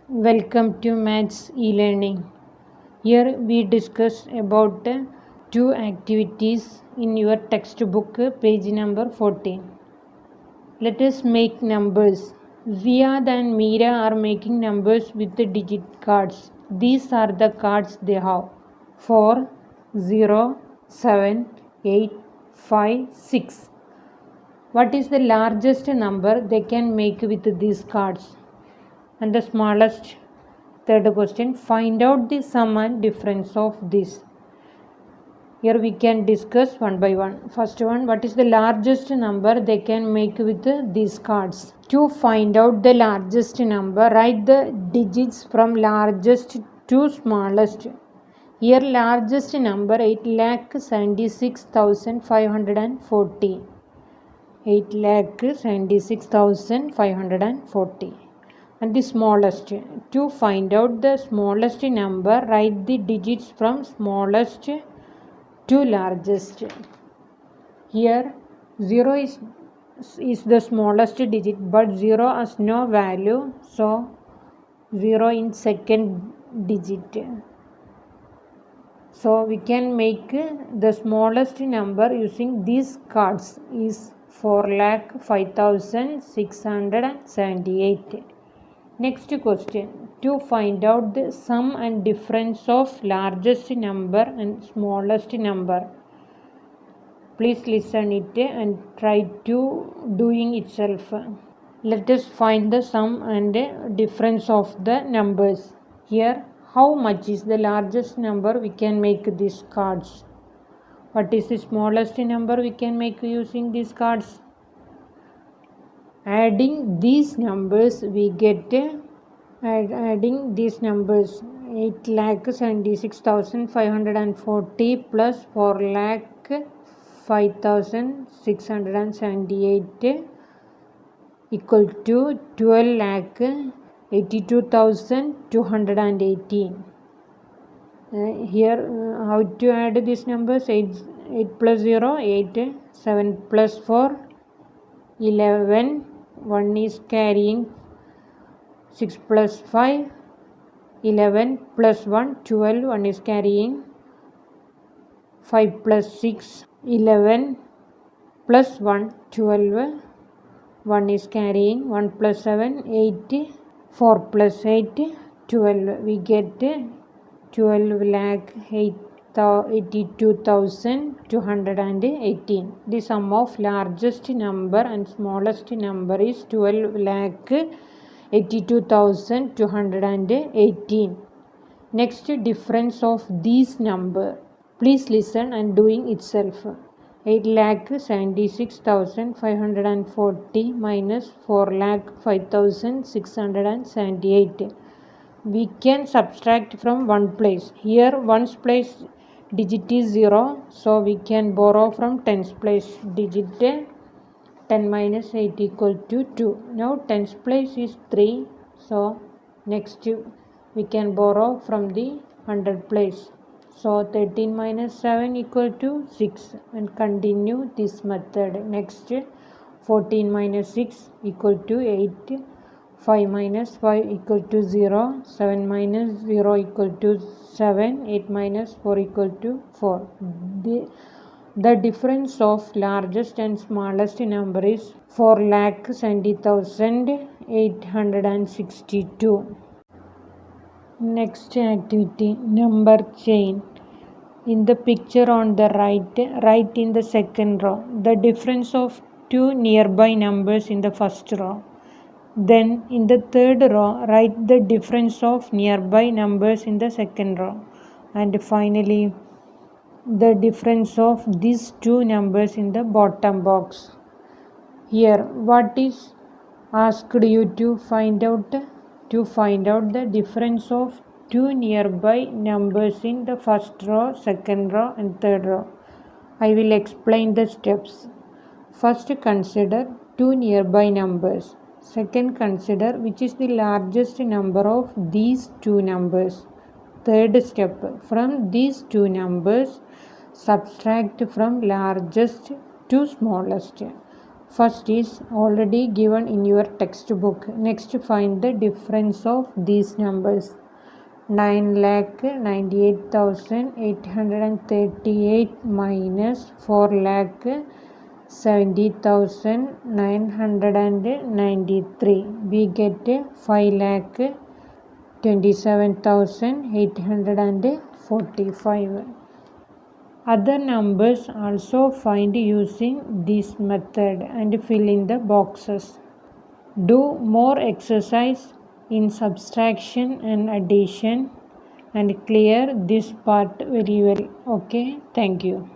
Welcome to Maths e-learning. Here we discuss about two activities in your textbook, page number 14. Let us make numbers. Ziad and Meera are making numbers with the digit cards. These are the cards they have: 4, 0, 7, 8, 5, 6. What is the largest number they can make with these cards? And the smallest? Third question, find out the sum and difference of this. Here we can discuss one by one. First one, what is the largest number they can make with these cards? To find out the largest number, write the digits from largest to smallest. Here largest number 8,76,540. 8,76,540. And the smallest. To find out the smallest number, write the digits from smallest to largest. Here 0 is the smallest digit, but 0 has no value, so 0 in second digit. So we can make the smallest number using these cards is 4,05,678. Next question, to find out the sum and difference of largest number and smallest number. Please listen it and try to doing itself. Let us find the sum and difference of the numbers. Here, how much is the largest number we can make these cards? What is the smallest number we can make using these cards? Adding these numbers, we get adding these numbers 8,76,540 plus 4,05,678 equal to 12,82,218. Here how to add these numbers? 8 plus 0, 8, 7 plus 4, 11, 1 is carrying, 6 plus 5, 11 plus 1, 12, 1 is carrying, 5 plus 6, 11 plus 1, 12, 1 is carrying, 1 plus 7, 8, 4 plus 8, 12. We get 12,82,218. The sum of largest number and smallest number is 12,82,218. Next, difference of these number. Please listen and doing itself. 8,76,540 minus 4,05,678. We can subtract from one place. Here one's place digit is 0, so we can borrow from tens place digit. 10 minus 8 equal to 2. Now tens place is 3, so next we can borrow from the 100 place. So 13 minus 7 equal to 6 and continue this method. Next 14 minus 6 equal to 8. 5 minus 5 equal to 0, 7 minus 0 equal to 7, 8 minus 4 equal to 4. The difference of largest and smallest number is 4,70,862. Next activity, number chain. In the picture on the right, write in the second row the difference of two nearby numbers in the first row. Then in the third row, write the difference of nearby numbers in the second row. And finally, the difference of these two numbers in the bottom box. Here, what is asked you to find out? To find out the difference of two nearby numbers in the first row, second row and third row. I will explain the steps. First, consider two nearby numbers. Second, consider which is the largest number of these two numbers. Third step, from these two numbers, subtract from largest to smallest. First is already given in your textbook. Next, find the difference of these numbers. 9,98,838 minus 4,70,993. We get 5,27,845. Other numbers also find using this method and fill in the boxes. Do more exercise in subtraction and addition and clear this part very well. Okay, thank you.